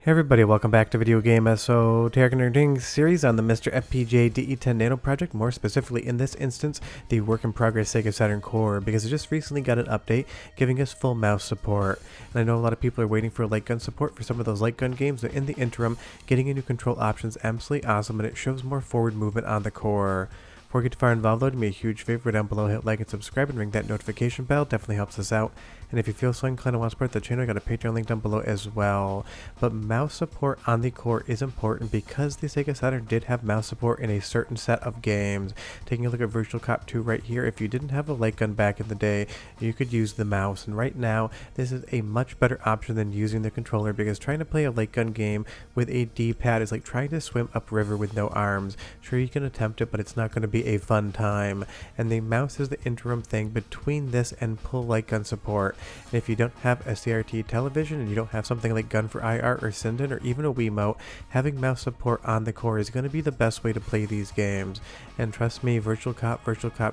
Hey everybody, welcome back to Video Game SO Targeting series on the MiSTer FPGA DE10 Nano project, more specifically in this instance, the work-in-progress Sega Saturn Core, because it just recently got an update giving us full mouse support. And I know a lot of people are waiting for light gun support for some of those light gun games, but in the interim, getting a new control option is absolutely awesome, and it shows more forward movement on the core. Before we get too far involved though, do me a huge favor down below, hit like and subscribe and ring that notification bell, definitely helps us out. And if you feel so inclined to want to support the channel, I got a Patreon link down below as well. But mouse support on the core is important because the Sega Saturn did have mouse support in a certain set of games. Taking a look at Virtual Cop 2 right here, if you didn't have a light gun back in the day, you could use the mouse. And right now, this is a much better option than using the controller, because trying to play a light gun game with a D-pad is like trying to swim upriver with no arms. Sure, you can attempt it, but it's not going to be a fun time. And the mouse is the interim thing between this and pull light gun support. And if you don't have a CRT television and you don't have something like Gun for IR or SINDEN or even a Wiimote, having mouse support on the core is going to be the best way to play these games. And trust me, Virtual Cop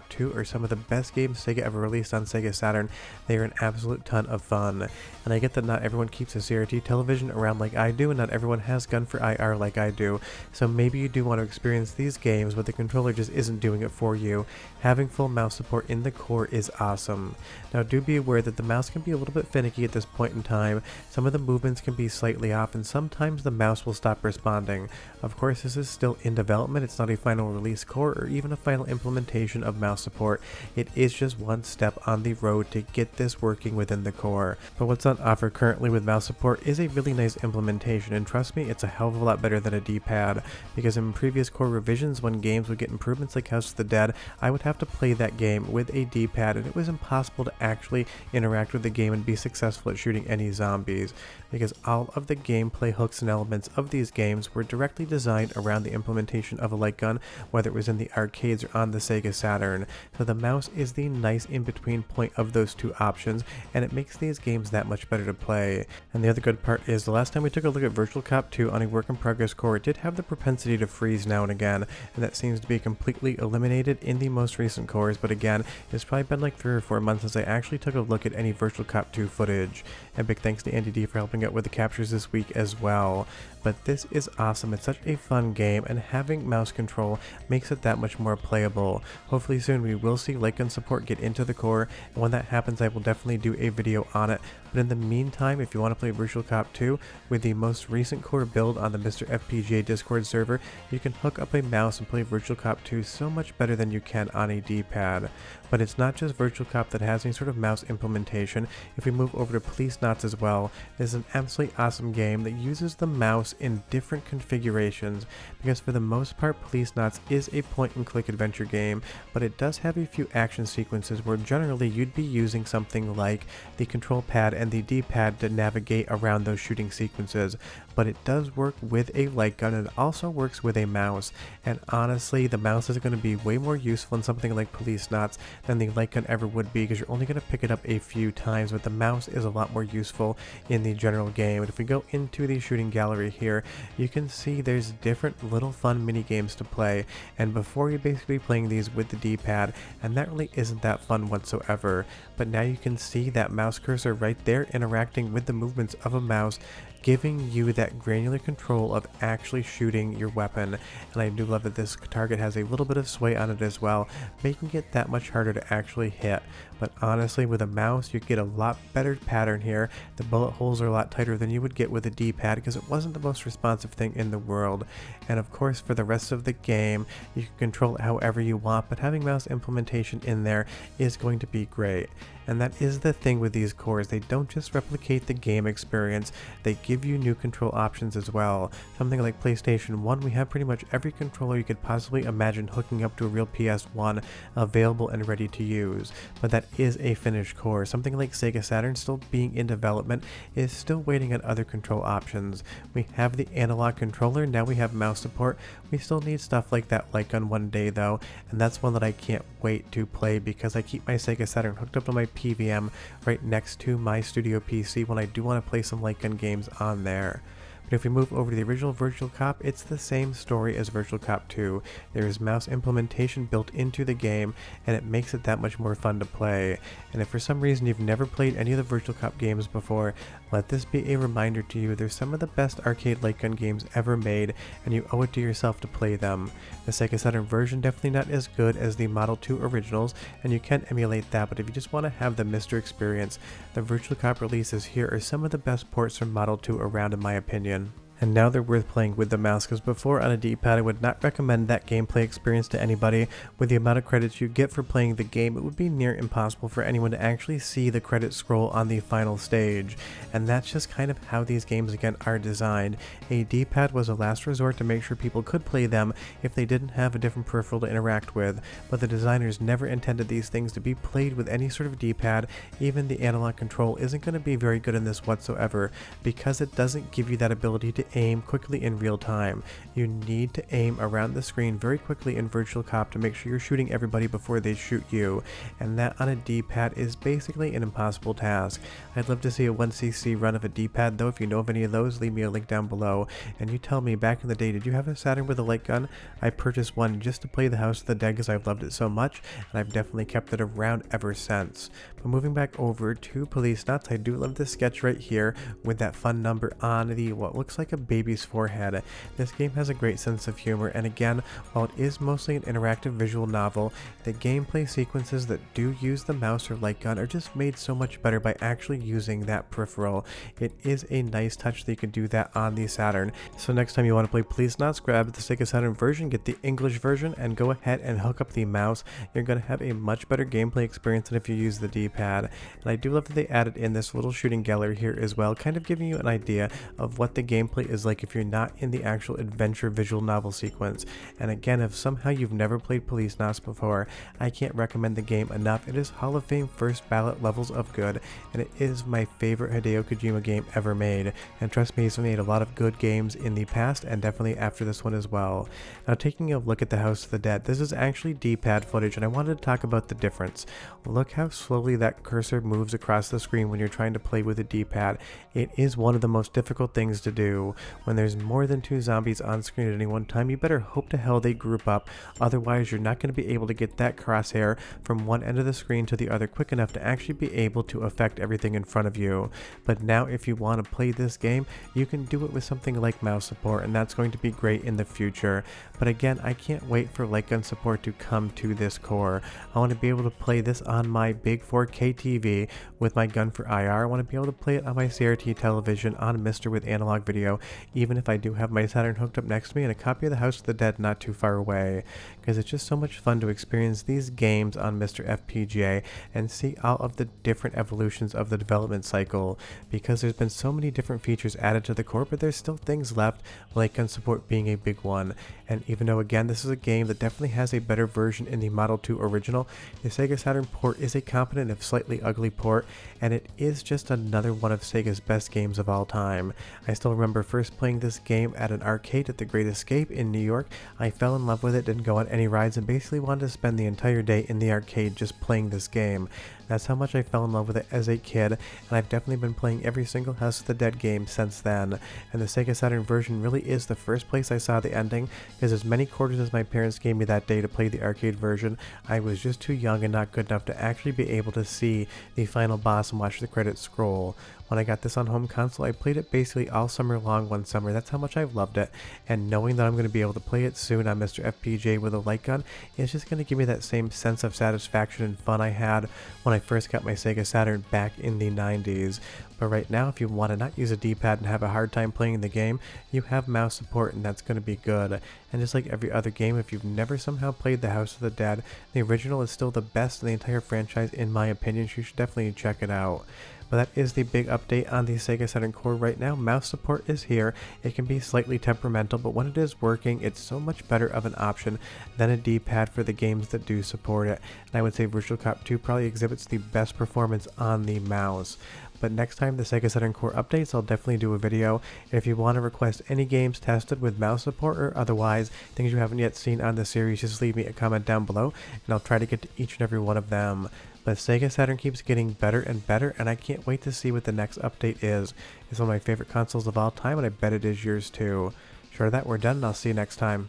2 are some of the best games Sega ever released on Sega Saturn. They are an absolute ton of fun. And I get that not everyone keeps a CRT television around like I do, and not everyone has Gun for IR like I do. So maybe you do want to experience these games, but the controller just isn't doing it for you. Having full mouse support in the core is awesome. Now do be aware that the mouse can be a little bit finicky at this point in time. Some of the movements can be slightly off, and sometimes the mouse will stop responding. Of course, this is still in development. It's not a final release core or even a final implementation of mouse support. It is just one step on the road to get this working within the core. But what's on offer currently with mouse support is a really nice implementation, and trust me, it's a hell of a lot better than a D-pad, because in previous core revisions, when games would get improvements like House of the Dead, I would have to play that game with a D-pad, and it was impossible to actually interact with the game and be successful at shooting any zombies, because all of the gameplay hooks and elements of these games were directly designed around the implementation of a light gun, whether it was in the arcades or on the Sega Saturn. So the mouse is the nice in-between point of those two options, and it makes these games that much better to play. And the other good part is, the last time we took a look at Virtual Cop 2 on a work-in-progress core, it did have the propensity to freeze now and again, and that seems to be completely eliminated in the most recent cores. But again, it's probably been like 3 or 4 months since I actually took a look at any Virtual Cop 2 footage. And big thanks to Andy D for helping out with the captures this week as well. But this is awesome. It's such a fun game, and having mouse control makes it that much more playable. Hopefully soon we will see light gun support get into the core, and when that happens I will definitely do a video on it. But in the meantime, if you want to play Virtual Cop 2 with the most recent core build on the MiSTer FPGA Discord server, you can hook up a mouse and play Virtual Cop 2 so much better than you can on a D-pad. But it's not just Virtual Cop that has any sort of mouse implementation. If we move over to Police Knots as well, this is an absolutely awesome game that uses the mouse in different configurations, because for the most part Police Knots is a point-and-click adventure game, but it does have a few action sequences where generally you'd be using something like the control pad and the D-pad to navigate around those shooting sequences. But it does work with a light gun, and it also works with a mouse. And honestly, the mouse is going to be way more useful in something like Police Knots than the light gun ever would be, because you're only going to pick it up a few times, but the mouse is a lot more useful in the general game. And if we go into the shooting gallery here, you can see there's different little fun mini games to play, and before you're basically playing these with the D-pad, and that really isn't that fun whatsoever. But now you can see that mouse cursor right there interacting with the movements of a mouse, giving you that granular control of actually shooting your weapon. And I do love that this target has a little bit of sway on it as well, making it that much harder to actually hit. But honestly, with a mouse you get a lot better pattern here. The bullet holes are a lot tighter than you would get with a D-pad, because it wasn't the most responsive thing in the world. And of course, for the rest of the game you can control it however you want, but having mouse implementation in there is going to be great. And that is the thing with these cores, they don't just replicate the game experience, they give you new control options as well. Something like PlayStation 1, we have pretty much every controller you could possibly imagine hooking up to a real PS1 available and ready to use. But that is a finished core. Something like Sega Saturn, still being in development, is still waiting on other control options. We have the analog controller, now we have mouse support. We still need stuff like that light gun one day though, and that's one that I can't wait to play, because I keep my Sega Saturn hooked up to my PVM right next to my studio PC when I do want to play some light gun games on there. But if we move over to the original Virtual Cop, it's the same story as Virtual Cop 2. There is mouse implementation built into the game, and it makes it that much more fun to play. And if for some reason you've never played any of the Virtual Cop games before, Let this be a reminder to you, they're some of the best arcade light gun games ever made, and you owe it to yourself to play them. The Sega Saturn version definitely not as good as the Model 2 originals, and you can emulate that, but if you just want to have the MiSTer experience, the Virtual Cop releases here are some of the best ports from Model 2 around in my opinion. And now they're worth playing with the mouse, because before on a D-pad I would not recommend that gameplay experience to anybody. With the amount of credits you get for playing the game, it would be near impossible for anyone to actually see the credit scroll on the final stage. And that's just kind of how these games again are designed. A D-pad was a last resort to make sure people could play them if they didn't have a different peripheral to interact with, but the designers never intended these things to be played with any sort of D-pad. Even the analog control isn't going to be very good in this whatsoever, because it doesn't give you that ability to aim quickly in real time. You need to aim around the screen very quickly in Virtual Cop to make sure you're shooting everybody before they shoot you, and that on a D-pad is basically an impossible task. I'd love to see a 1cc run of a D-pad though. If you know of any of those, leave me a link down below. And you tell me, back in the day, did you have a Saturn with a light gun? I purchased one just to play the House of the Dead because I've loved it so much, and I've definitely kept it around ever since. But moving back over to Police Nuts, I do love this sketch right here with that fun number on the what looks like a baby's forehead. This game has a great sense of humor, and again, while it is mostly an interactive visual novel, the gameplay sequences that do use the mouse or light gun are just made so much better by actually using that peripheral. It is a nice touch that you can do that on the Saturn. So next time you want to play Police Nuts, grab the Sega Saturn version, get the English version, and go ahead and hook up the mouse. You're going to have a much better gameplay experience than if you use the D-pad. And I do love that they added in this little shooting gallery here as well, kind of giving you an idea of what the gameplay is like if you're not in the actual adventure visual novel sequence. And again, if somehow you've never played Police Nuts before, I can't recommend the game enough. It is Hall of Fame first ballot levels of good, and it is my favorite Hideo Kojima game ever made. And trust me, he's made a lot of good games in the past and definitely after this one as well. Now, taking a look at the House of the Dead, this is actually D-pad footage, and I wanted to talk about the difference. Look how slowly that cursor moves across the screen when you're trying to play with a D-pad. It is one of the most difficult things to do. When there's more than 2 zombies on screen at any one time, you better hope to hell they group up, otherwise you're not going to be able to get that crosshair from one end of the screen to the other quick enough to actually be able to affect everything in front of you. But now if you want to play this game, you can do it with something like mouse support, and that's going to be great in the future. But again, I can't wait for light gun support to come to this core. I want to be able to play this on my big 4K TV with my gun for IR. I want to be able to play it on my CRT television on MiSTer with analog video, even if I do have my Saturn hooked up next to me and a copy of the House of the Dead not too far away, because it's just so much fun to experience these games on MiSTer FPGA and see all of the different evolutions of the development cycle, because there's been so many different features added to the core, but there's still things left, light gun support being a big one. And even though again this is a game that definitely has a better version in the Model 2 original, the Sega Saturn port is a competent if slightly ugly port, and it is just another one of Sega's best games of all time. I still remember first playing this game at an arcade at the Great Escape in New York. I fell in love with it, didn't go on any rides, and basically wanted to spend the entire day in the arcade just playing this game. That's how much I fell in love with it as a kid, and I've definitely been playing every single House of the Dead game since then. And the Sega Saturn version really is the first place I saw the ending, because as many quarters as my parents gave me that day to play the arcade version, I was just too young and not good enough to actually be able to see the final boss and watch the credits scroll. When I got this on home console, I played it basically all summer long one summer. That's how much I've loved it, and knowing that I'm going to be able to play it soon on MiSTer FPGA with a light gun is just going to give me that same sense of satisfaction and fun I had when I first got my Sega Saturn back in the 90s. But right now, if you want to not use a D-pad and have a hard time playing the game, you have mouse support, and that's going to be good. And just like every other game, if you've never somehow played the House of the Dead, the original is still the best in the entire franchise in my opinion, so you should definitely check it out. But that is the big update on the Sega Saturn core right now. Mouse support is here. It can be slightly temperamental, but when it is working, it's so much better of an option than a D-pad for the games that do support it. And I would say Virtual Cop 2 probably exhibits the best performance on the mouse. But next time the Sega Saturn core updates, I'll definitely do a video. And if you want to request any games tested with mouse support or otherwise, things you haven't yet seen on the series, just leave me a comment down below, and I'll try to get to each and every one of them. But Sega Saturn keeps getting better and better, and I can't wait to see what the next update is. It's one of my favorite consoles of all time, and I bet it is yours too. Short of that, we're done, and I'll see you next time.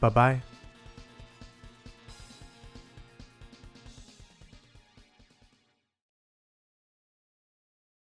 Bye-bye.